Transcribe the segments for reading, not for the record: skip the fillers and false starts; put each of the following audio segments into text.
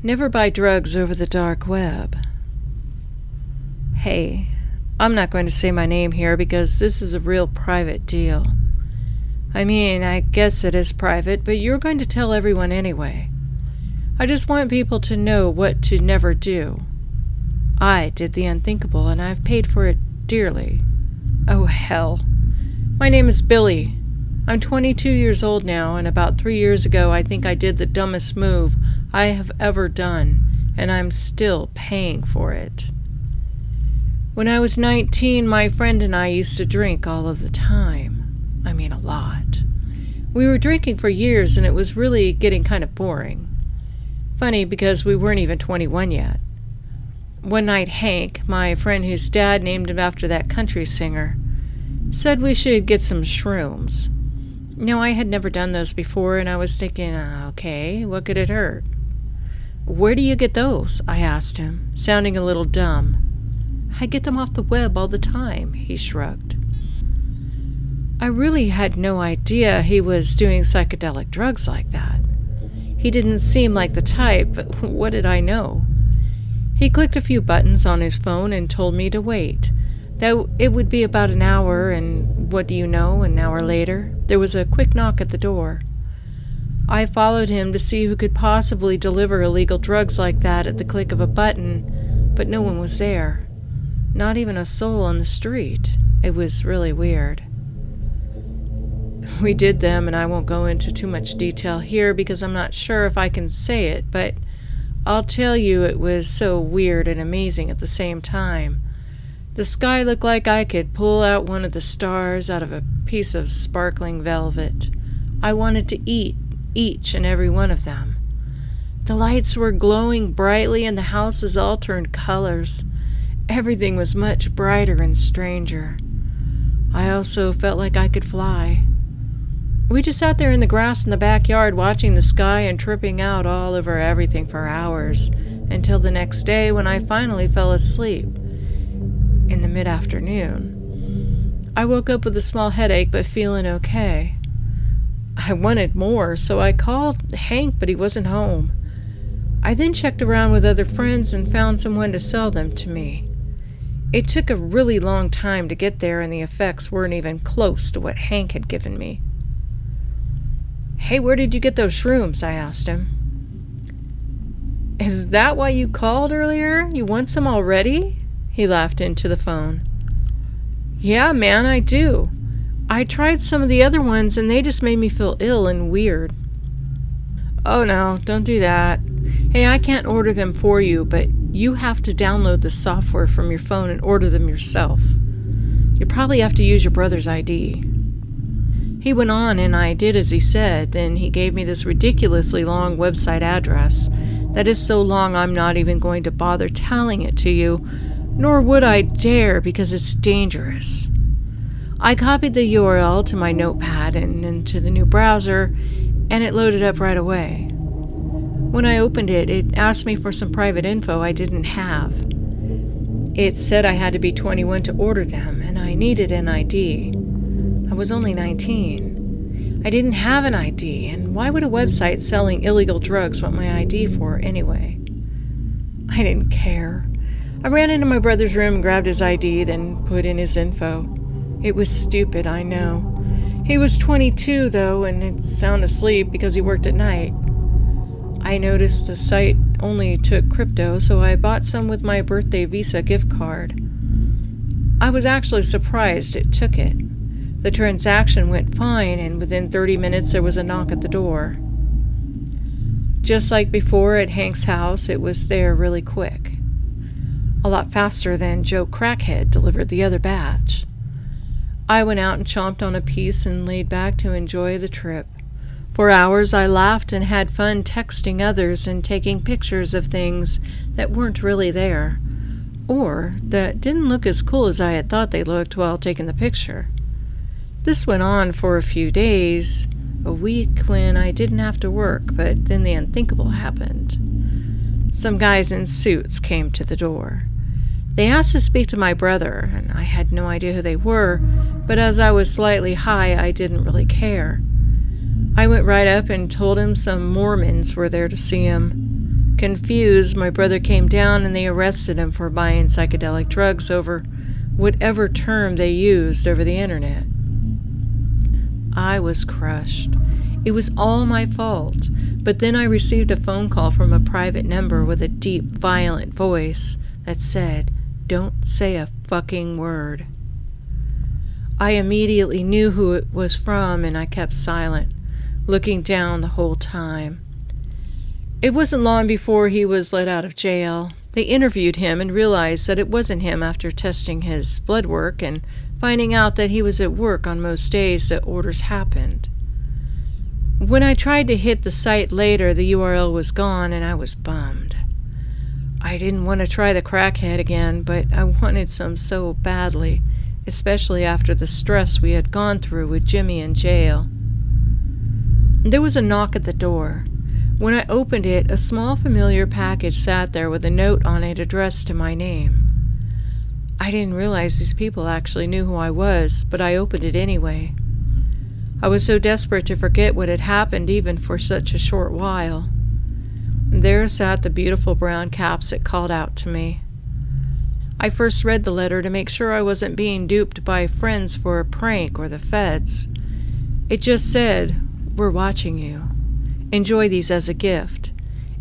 Never buy drugs over the dark web. Hey, I'm not going to say my name here because this is a real private deal. I mean, I guess it is private, but you're going to tell everyone anyway. I just want people to know what to never do. I did the unthinkable, and I've paid for it dearly. Oh, hell. My name is Billy. I'm 22 years old now, and about 3 years ago I think I did the dumbest move I have ever done, and I'm still paying for it. When I was 19, my friend and I used to drink all of the time. I mean, a lot. We were drinking for years, and it was really getting kind of boring. Funny, because we weren't even 21 yet. One night, Hank, my friend whose dad named him after that country singer, said we should get some shrooms. Now, I had never done those before, and I was thinking, okay, what could it hurt? Where do you get those? I asked him, sounding a little dumb. I get them off the web all the time, he shrugged. I really had no idea he was doing psychedelic drugs like that. He didn't seem like the type, but what did I know? He clicked a few buttons on his phone and told me to wait, that it would be about an hour, and what do you know, an hour later, there was a quick knock at the door. I followed him to see who could possibly deliver illegal drugs like that at the click of a button, but no one was there. Not even a soul on the street. It was really weird. We did them, and I won't go into too much detail here because I'm not sure if I can say it, but I'll tell you it was so weird and amazing at the same time. The sky looked like I could pull out one of the stars out of a piece of sparkling velvet. I wanted to eat each and every one of them. The lights were glowing brightly and the houses all turned colors. Everything was much brighter and stranger. I also felt like I could fly. We just sat there in the grass in the backyard watching the sky and tripping out all over everything for hours, until the next day when I finally fell asleep. In the mid-afternoon. I woke up with a small headache but feeling okay. I wanted more, so I called Hank, but he wasn't home. I then checked around with other friends and found someone to sell them to me. It took a really long time to get there, and the effects weren't even close to what Hank had given me. Hey, where did you get those shrooms? I asked him. Is that why you called earlier? You want some already? He laughed into the phone. Yeah, man, I do. I tried some of the other ones, and they just made me feel ill and weird. Oh, no, don't do that. Hey, I can't order them for you, but you have to download the software from your phone and order them yourself. You probably have to use your brother's ID. He went on, and I did as he said. Then he gave me this ridiculously long website address that is so long I'm not even going to bother telling it to you, nor would I dare because it's dangerous. I copied the URL to my notepad and into the new browser, and it loaded up right away. When I opened it, it asked me for some private info I didn't have. It said I had to be 21 to order them, and I needed an ID. I was only 19. I didn't have an ID, and why would a website selling illegal drugs want my ID for anyway? I didn't care. I ran into my brother's room and grabbed his ID, then put in his info. It was stupid, I know. He was 22, though, and had sound asleep because he worked at night. I noticed the site only took crypto, so I bought some with my birthday Visa gift card. I was actually surprised it took it. The transaction went fine, and within 30 minutes there was a knock at the door. Just like before at Hank's house, it was there really quick. A lot faster than Joe Crackhead delivered the other batch. I went out and chomped on a piece and laid back to enjoy the trip. For hours I laughed and had fun texting others and taking pictures of things that weren't really there, or that didn't look as cool as I had thought they looked while taking the picture. This went on for a few days, a week when I didn't have to work, but then the unthinkable happened. Some guys in suits came to the door. They asked to speak to my brother, and I had no idea who they were, but as I was slightly high, I didn't really care. I went right up and told him some Mormons were there to see him. Confused, my brother came down and they arrested him for buying psychedelic drugs over whatever term they used over the internet. I was crushed. It was all my fault, but then I received a phone call from a private number with a deep, violent voice that said, "Don't say a fucking word." I immediately knew who it was from, and I kept silent, looking down the whole time. It wasn't long before he was let out of jail. They interviewed him and realized that it wasn't him after testing his blood work and finding out that he was at work on most days that orders happened. When I tried to hit the site later, the URL was gone and I was bummed. I didn't want to try the crackhead again, but I wanted some so badly, especially after the stress we had gone through with Jimmy in jail. There was a knock at the door. When I opened it, a small familiar package sat there with a note on it addressed to my name. I didn't realize these people actually knew who I was, but I opened it anyway. I was so desperate to forget what had happened even for such a short while. There sat the beautiful brown caps that called out to me. I first read the letter to make sure I wasn't being duped by friends for a prank or the feds. It just said, "We're watching you. Enjoy these as a gift.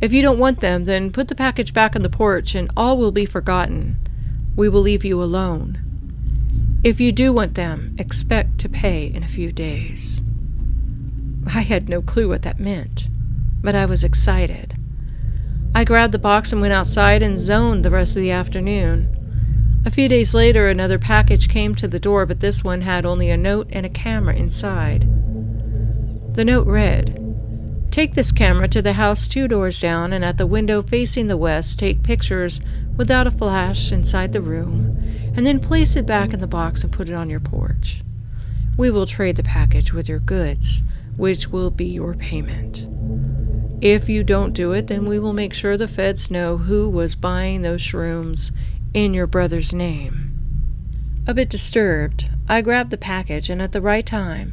If you don't want them, then put the package back on the porch and all will be forgotten. We will leave you alone. If you do want them, expect to pay in a few days." I had no clue what that meant, but I was excited. I grabbed the box and went outside and zoned the rest of the afternoon. A few days later, another package came to the door, but this one had only a note and a camera inside. The note read, "Take this camera to the house 2 doors down, and at the window facing the west, take pictures without a flash inside the room, and then place it back in the box and put it on your porch. We will trade the package with your goods, which will be your payment. If you don't do it, then we will make sure the feds know who was buying those shrooms in your brother's name." A bit disturbed, I grabbed the package, and at the right time,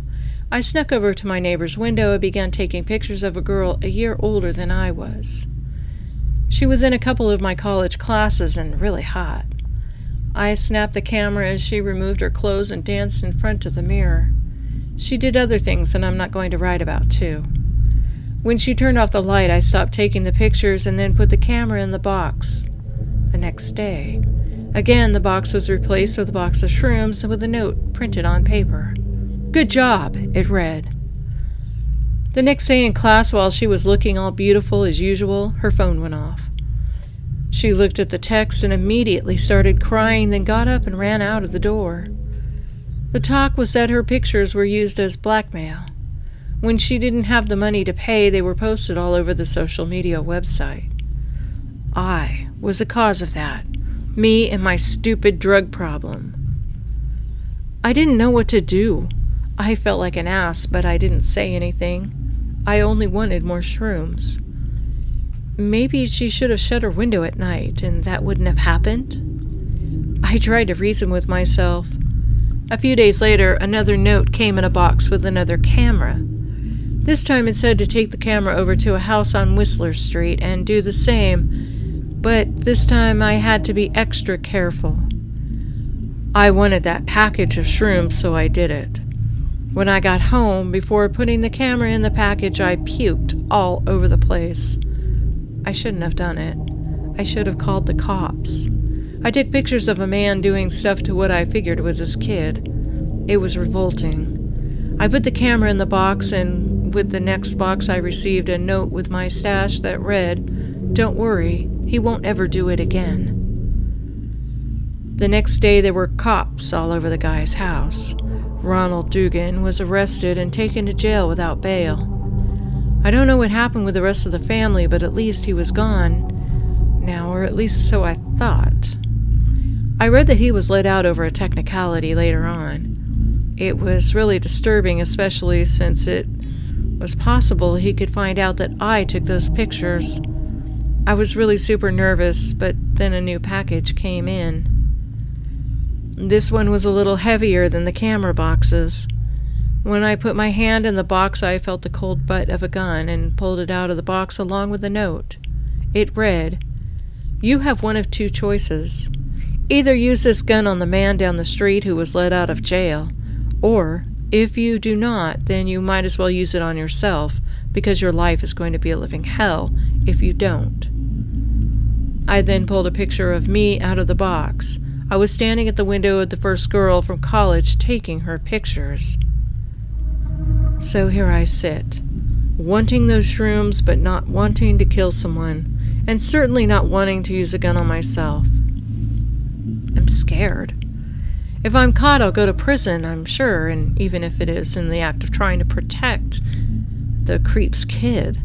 I snuck over to my neighbor's window and began taking pictures of a girl a year older than I was. She was in a couple of my college classes and really hot. I snapped the camera as she removed her clothes and danced in front of the mirror. She did other things that I'm not going to write about, too. When she turned off the light, I stopped taking the pictures and then put the camera in the box. The next day, again, the box was replaced with a box of shrooms and with a note printed on paper. "Good job," it read. The next day in class, while she was looking all beautiful as usual, her phone went off. She looked at the text and immediately started crying, then got up and ran out of the door. The talk was that her pictures were used as blackmail. When she didn't have the money to pay, they were posted all over the social media website. I was the cause of that. Me and my stupid drug problem. I didn't know what to do. I felt like an ass, but I didn't say anything. I only wanted more shrooms. Maybe she should have shut her window at night, and that wouldn't have happened. I tried to reason with myself. A few days later, another note came in a box with another camera. This time it said to take the camera over to a house on Whistler Street and do the same, but this time I had to be extra careful. I wanted that package of shrooms, so I did it. When I got home, before putting the camera in the package, I puked all over the place. I shouldn't have done it. I should have called the cops. I took pictures of a man doing stuff to what I figured was his kid. It was revolting. I put the camera in the box, and with the next box I received a note with my stash that read, "Don't worry, he won't ever do it again." The next day there were cops all over the guy's house. Ronald Dugan was arrested and taken to jail without bail. I don't know what happened with the rest of the family, but at least he was gone now, or at least so I thought. I read that he was let out over a technicality later on. It was really disturbing, especially since it was possible he could find out that I took those pictures. I was really super nervous, but then a new package came in. This one was a little heavier than the camera boxes. When I put my hand in the box, I felt the cold butt of a gun and pulled it out of the box along with the note. It read, "You have one of two choices. Either use this gun on the man down the street who was let out of jail, or if you do not, then you might as well use it on yourself, because your life is going to be a living hell if you don't." I then pulled a picture of me out of the box. I was standing at the window of the first girl from college taking her pictures. So here I sit, wanting those shrooms but not wanting to kill someone, and certainly not wanting to use a gun on myself. I'm scared. If I'm caught, I'll go to prison, I'm sure, and even if it is in the act of trying to protect the creep's kid.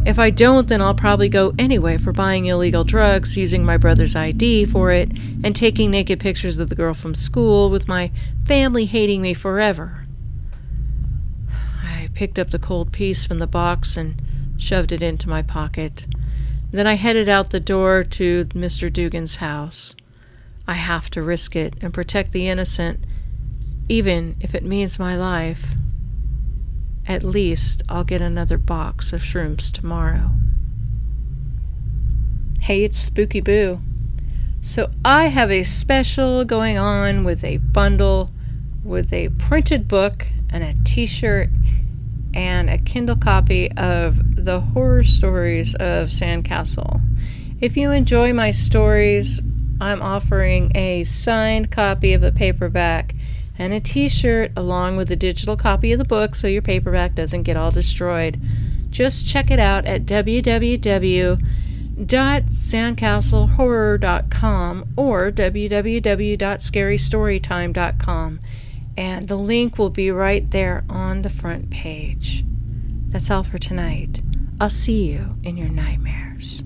If I don't, then I'll probably go anyway for buying illegal drugs, using my brother's ID for it, and taking naked pictures of the girl from school, with my family hating me forever. I picked up the cold piece from the box and shoved it into my pocket. Then I headed out the door to Mr. Dugan's house. I have to risk it and protect the innocent, even if it means my life. At least I'll get another box of shrooms tomorrow. Hey, it's Spooky Boo. So I have a special going on with a bundle with a printed book and a t-shirt and a Kindle copy of the horror stories of Sandcastle. If you enjoy my stories, I'm offering a signed copy of the paperback and a t-shirt along with a digital copy of the book so your paperback doesn't get all destroyed. Just check it out at www.sandcastlehorror.com or www.scarystorytime.com, and the link will be right there on the front page. That's all for tonight. I'll see you in your nightmares.